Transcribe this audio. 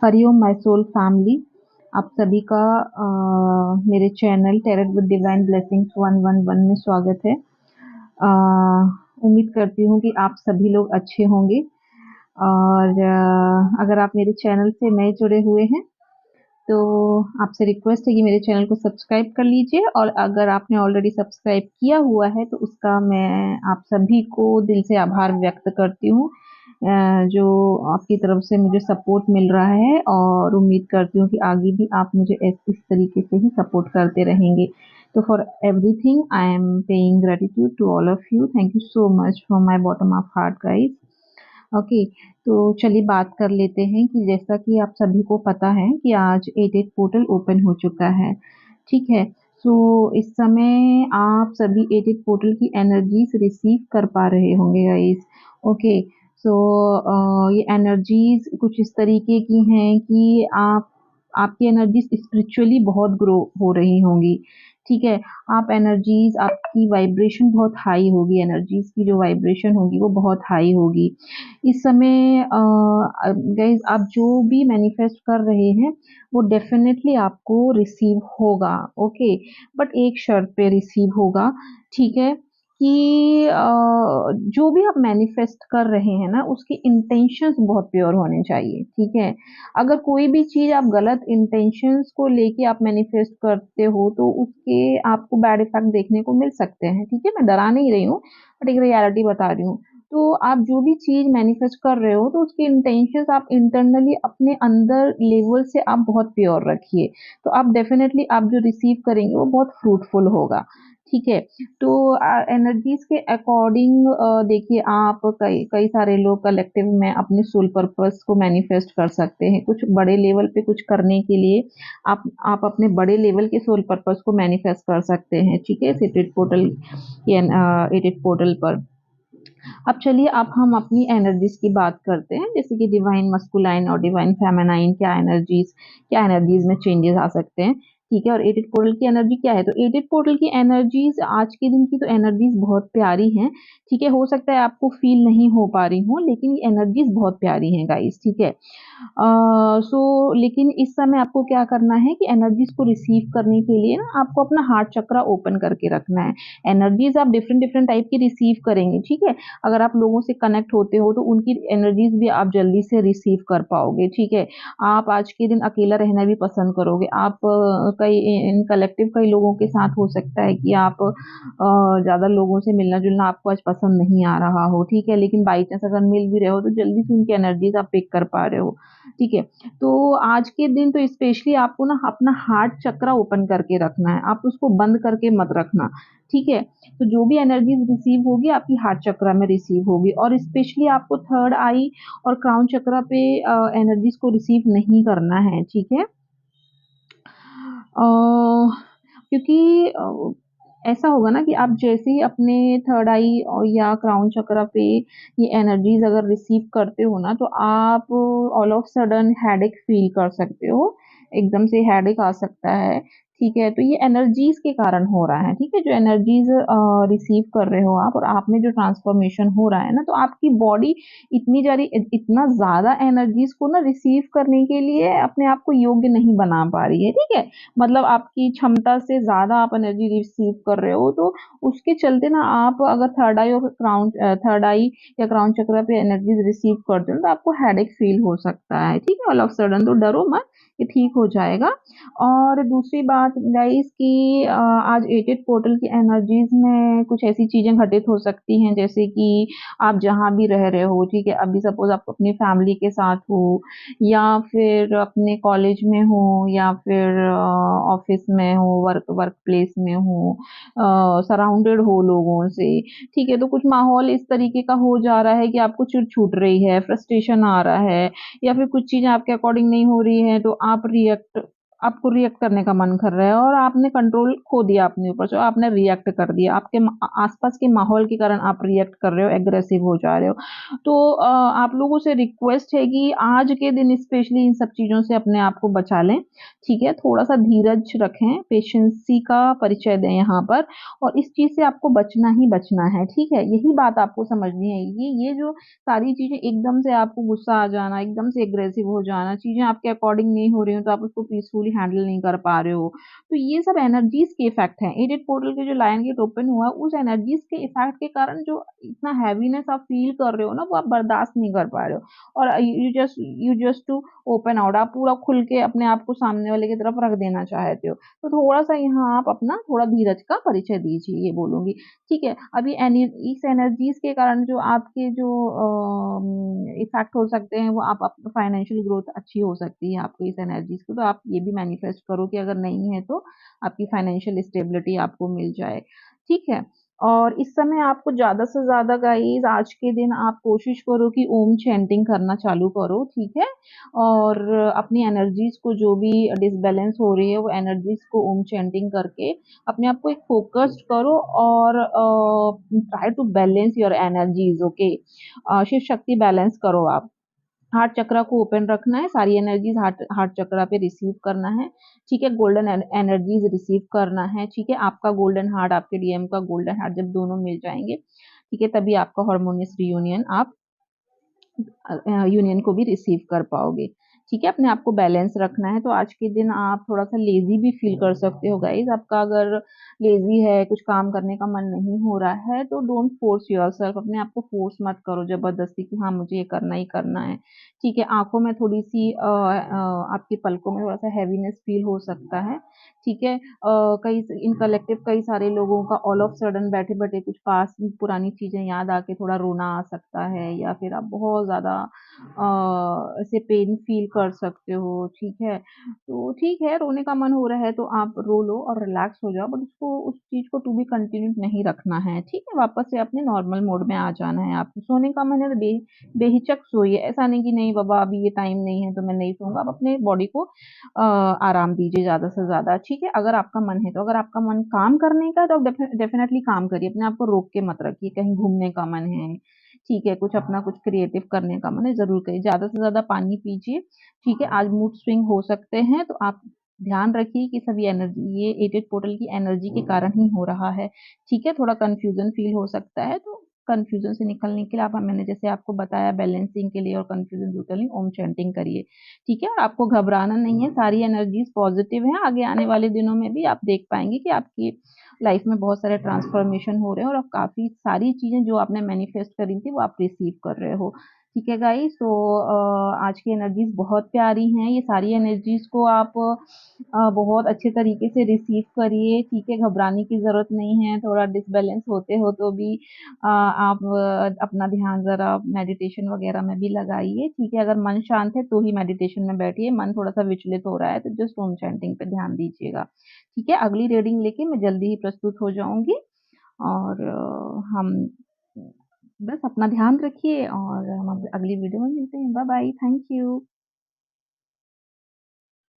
Hariom my soul family. आप सभी का मेरे चैनल टेरेट विद डिवाइन ब्लेसिंग्स 111 में स्वागत है। उम्मीद करती हूँ कि आप सभी लोग अच्छे होंगे। और अगर आप मेरे चैनल से नए जुड़े हुए हैं तो आपसे रिक्वेस्ट है कि मेरे चैनल को सब्सक्राइब कर लीजिए, और अगर आपने ऑलरेडी सब्सक्राइब किया हुआ है तो उसका मैं आप सभी को दिल से आभार व्यक्त करती हूँ, जो आपकी तरफ से मुझे सपोर्ट मिल रहा है, और उम्मीद करती हूँ कि आगे भी आप मुझे इस तरीके से ही सपोर्ट करते रहेंगे। तो for everything I am paying gratitude to all of you. Thank you so much from my bottom of heart guys. Okay, तो चलिए बात कर लेते हैं कि जैसा कि आप सभी को पता है कि आज 88 पोर्टल ओपन हो चुका है। ठीक है, सो इस समय आप सभी 88 पोर्टल की एनर्जीज रिसीव कर पा रहे होंगे गाइस। ओके, सो ये एनर्जीज कुछ इस तरीके की हैं कि आपकी एनर्जीज स्पिरिचुअली बहुत ग्रो हो रही होंगी। ठीक है, आप एनर्जीज, आपकी वाइब्रेशन बहुत हाई होगी, एनर्जीज की जो वाइब्रेशन होगी वो बहुत हाई होगी इस समय। गाइज, आप जो भी मैनिफेस्ट कर रहे हैं वो डेफिनेटली आपको रिसीव होगा। ओके, बट एक शर्त पे रिसीव होगा। ठीक है, कि जो भी आप मैनिफेस्ट कर रहे हैं ना उसके इंटेंशंस बहुत प्योर होने चाहिए। ठीक है, अगर कोई भी चीज आप गलत इंटेंशंस को लेके आप मैनिफेस्ट करते हो तो उसके आपको बैड इफेक्ट देखने को मिल सकते हैं। ठीक है, मैं डरा नहीं रही हूँ, बट एक रियलिटी बता रही हूँ। तो आप जो भी चीज मैनिफेस्ट कर रहे हो तो उसके इंटेंशंस आप इंटरनली अपने अंदर लेवल से आप बहुत प्योर रखिए, तो आप डेफिनेटली आप जो रिसीव करेंगे वो बहुत फ्रूटफुल होगा। ठीक है, तो एनर्जीज के अकॉर्डिंग देखिए, आप कई कई सारे लोग कलेक्टिव में अपने सोल पर्पस को मैनिफेस्ट कर सकते हैं। कुछ बड़े लेवल पे कुछ करने के लिए आप अपने बड़े लेवल के सोल पर्पस को मैनिफेस्ट कर सकते हैं। ठीक है, एडिट पोर्टल, एडिट पोर्टल पर। अब चलिए, अब हम अपनी एनर्जीज की बात करते हैं, जैसे कि डिवाइन मस्कुलाइन और डिवाइन फेमिनाइन, क्या एनर्जीज में चेंजेस आ सकते हैं। ठीक है, और एडिट पोर्टल की एनर्जी क्या है, तो एडिट पोर्टल की एनर्जीज आज के दिन की तो एनर्जीज बहुत प्यारी हैं। ठीक है, हो सकता है आपको फील नहीं हो पा रही हो, लेकिन ये एनर्जीज बहुत प्यारी हैं गाइस। ठीक है, सो लेकिन इस समय आपको क्या करना है कि एनर्जीज को रिसीव करने के लिए ना आपको अपना हार्ट चक्रा ओपन करके रखना है। एनर्जीज आप डिफरेंट डिफरेंट टाइप की रिसीव करेंगे। ठीक है, अगर आप लोगों से कनेक्ट होते हो तो उनकी एनर्जीज भी आप जल्दी से रिसीव कर पाओगे। ठीक है, आप आज के दिन अकेला रहना भी पसंद करोगे। आप कई इन कलेक्टिव कई लोगों के साथ हो सकता है कि आप ज्यादा लोगों से मिलना जुलना आपको आज पसंद नहीं आ रहा हो। ठीक है, लेकिन बाई चांस अगर मिल भी रहे हो तो जल्दी से उनकी एनर्जीज आप पिक कर पा रहे हो। ठीक है, तो आज के दिन तो स्पेशली आपको ना अपना हार्ट चक्रा ओपन करके रखना है, आप उसको बंद करके मत रखना। ठीक है, तो जो भी एनर्जीज रिसीव होगी आपकी हार्ट चक्रा में रिसीव होगी, और स्पेशली आपको थर्ड आई और क्राउन चक्रा पे एनर्जीज को रिसीव नहीं करना है। ठीक है, क्योंकि ऐसा होगा ना कि आप जैसे ही अपने थर्ड आई और या क्राउन चक्रा पे ये एनर्जीज अगर रिसीव करते हो ना, तो आप all of sudden headache feel कर सकते हो, एकदम से हेडेक आ सकता है। ठीक है, तो ये एनर्जीज के कारण हो रहा है। ठीक है, जो एनर्जीज रिसीव कर रहे हो आप, और आप में जो ट्रांसफॉर्मेशन हो रहा है ना, तो आपकी बॉडी इतना ज्यादा एनर्जीज को ना रिसीव करने के लिए अपने आप को योग्य नहीं बना पा रही है। ठीक है, मतलब आपकी क्षमता से ज्यादा आप एनर्जी रिसीव कर रहे हो, तो उसके चलते ना आप अगर थर्ड आई या क्राउन चक्र पे एनर्जी रिसीव करते हो तो आपको हेडेक फील हो सकता है। ठीक है, ऑल ऑफ सडन, तो डरो मत, ये ठीक हो जाएगा। और दूसरी बात गाइस कि आज एटेड पोर्टल की एनर्जीज में कुछ ऐसी चीजें घटित हो सकती हैं, जैसे कि आप जहां भी रह रहे हो। ठीक है, अभी सपोज आप अपनी फैमिली के साथ हो, या फिर अपने कॉलेज में हो, या फिर ऑफिस में हो, वर्क प्लेस में हो, सराउंडेड हो लोगों से। ठीक है, तो कुछ माहौल इस तरीके का हो जा रहा है कि आपको चिढ़ छूट रही है, फ्रस्ट्रेशन आ रहा है, या फिर कुछ चीजें आपके अकॉर्डिंग नहीं हो रही है तो आप आपको रिएक्ट करने का मन कर रहा है और आपने कंट्रोल खो दिया अपने ऊपर, जो आपने रिएक्ट कर दिया, आपके आसपास के माहौल के कारण आप रिएक्ट कर रहे हो, एग्रेसिव हो जा रहे हो। तो आप लोगों से रिक्वेस्ट है कि आज के दिन स्पेशली इन सब चीज़ों से अपने आप को बचा लें, ठीक है? थोड़ा-सा धीरज रखें, पेशेंसी का परिचय दें यहाँ पर, और इस चीज़ से आपको बचना ही बचना है, ठीक है? यही बात आपको समझनी है कि ये जो सारी चीज़ें एकदम से आपको गुस्सा आ जाना, एकदम से एग्रेसिव हो जाना, चीज़ें आपके अकॉर्डिंग नहीं हो रही हो तो आप उसको पीसफुली हैंडल नहीं कर पा रहे हो। तो ये सब एनर्जीज़ के इफ़ेक्ट हैं। एडिट पोर्टल के जो लायन गेट ओपन हुआ, उस एनर्जीज़ के इफ़ेक्ट के कारण जो इतना हैवीनेस आप फ़ील कर रहे हो ना, वो आप बर्दाश्त नहीं कर पा रहे हो, और you just to open out, आप पूरा खुल के अपने आप को सामने वाले की तरफ रख देना चाहते हो। तो थोड़ा-सा यहाँ आप अपना थोड़ा धीरज का परिचय दीजिए, ये बोलूँगी। ठीक है, अभी इस एनर्जीज़ के कारण जो आपके जो इफ़ेक्ट हो सकते हैं, वो आप फाइनेंशियल ग्रोथ अच्छी हो सकती है आपको इस एनर्जीज़ को, तो आप ये भी मैनिफेस्ट करो कि अगर नहीं है तो आपकी फाइनेंशियल स्टेबिलिटी आपको मिल जाए, ठीक है? और इस समय आपको ज़्यादा से ज़्यादा गाइज़ आज के दिन आप कोशिश करो कि ओम चैंटिंग करना चालू करो, ठीक है? और अपनी एनर्जीज़ को, जो भी डिसबैलेंस हो रही है, वो एनर्जीज़ को ओम चैंटिंग करके अपने आप को एक फ़ोकस्ड करो, और try to balance your energies, okay? Shiv Shakti balance करो आप। हार्ट चक्रा को ओपन रखना है, सारी एनर्जीज़ हार्ट हार्ट चक्रा पे रिसीव करना है, ठीक है? गोल्डन एनर्जीज़ रिसीव करना है, ठीक है? आपका गोल्डन हार्ट, आपके डीएम का गोल्डन हार्ट जब दोनों मिल जाएँगे, ठीक है? तभी आपका हार्मोनियस रियूनियन आप यूनियन को भी रिसीव कर पाओगे, ठीक है? अपने आप को बैलेंस रखना है। तो आज के दिन आप थोड़ा-सा लेज़ी भी फ़ील कर सकते हो गाइज़, आपका अगर लेज़ी है, कुछ काम करने का मन नहीं हो रहा है, तो डोंट फ़ोर्स योरसेल्फ, अपने आप को फ़ोर्स मत करो ज़बरदस्ती कि हाँ, मुझे ये करना ही करना है, ठीक है? आँखों में थोड़ी-सी आपकी पलकों में थोड़ा-सा हेवीनेस फ़ील हो सकता है, ठीक है? कई इन कलेक्टिव कई सारे लोगों का ऑल ऑफ सडन बैठे-बैठे कुछ पास पुरानी चीज़ें याद आके थोड़ा रोना आ सकता है, या फिर आप बहुत ज़्यादा ऐसे पेन फ़ील कर सकते हो, ठीक है? तो ठीक है, रोने का मन हो रहा है तो आप रो लो और रिलैक्स हो जाओ, बट उसको, उस चीज़ को टू बी कंटिन्यूड नहीं रखना है, ठीक है? वापस से अपने नॉर्मल मोड में आ जाना है आपको। सोने का मन है तो बेहिचक सोइए, ऐसा नहीं कि नहीं बाबा अभी ये टाइम नहीं है तो मैं नहीं सोऊँगा। आप अपने बॉडी को आराम दीजिए ज़्यादा से ज़्यादा, ठीक है? अगर आपका मन है तो। अगर आपका मन काम करने का है तो आप डेफ़िनेटली काम करिए, अपने आप को रोक के मत रखिए। कहीं घूमने का मन है, ठीक है, कुछ अपना कुछ क्रिएटिव करने का मन है, ज़रूर करिए। ज़्यादा से ज़्यादा पानी पीजिए, ठीक है? आज मूड स्विंग हो सकते हैं, तो आप ध्यान रखिए कि सभी एनर्जी ये एटेड पोर्टल की एनर्जी के कारण ही हो रहा है, ठीक है? थोड़ा कन्फ्यूज़न फ़ील हो सकता है, तो कन्फ्यूज़न से निकलने के लिए आप, मैंने जैसे आपको बताया, बैलेंसिंग के लिए और कन्फ्यूज़न दूर करने ओम चैंटिंग करिए, ठीक है? और आपको घबराना नहीं है, सारी एनर्जीज़ पॉज़िटिव हैं, आगे आने वाले दिनों में भी आप देख पाएँगे कि आपकी लाइफ़ में बहुत सारे ट्रांसफ़ॉर्मेशन हो रहे हैं, और अब काफ़ी सारी चीज़ें जो आपने मैनिफेस्ट करी थी, वो आप रिसीव कर रहे हो। ठीक है गाइस, तो आज की एनर्जीज़ बहुत प्यारी हैं, ये सारी एनर्जीज़ को आप बहुत अच्छे तरीके से रिसीव करिए, ठीक है? घबराने की ज़रूरत नहीं है, थोड़ा डिसबैलेंस होते हो तो भी आप अपना ध्यान ज़रा मेडिटेशन वगैरह में भी लगाइए, ठीक है? अगर मन शांत है तो ही मेडिटेशन में बैठिए, मन थोड़ा-सा विचलित हो रहा है तो जस्ट ओम चैंटिंग पे ध्यान दीजिएगा, ठीक है? अगली रीडिंग लेके मैं जल्दी ही प्रस्तुत हो जाऊँगी, और हम बस अपना ध्यान रखिए, और हम अगली वीडियो में मिलते हैं। Bye bye, thank you.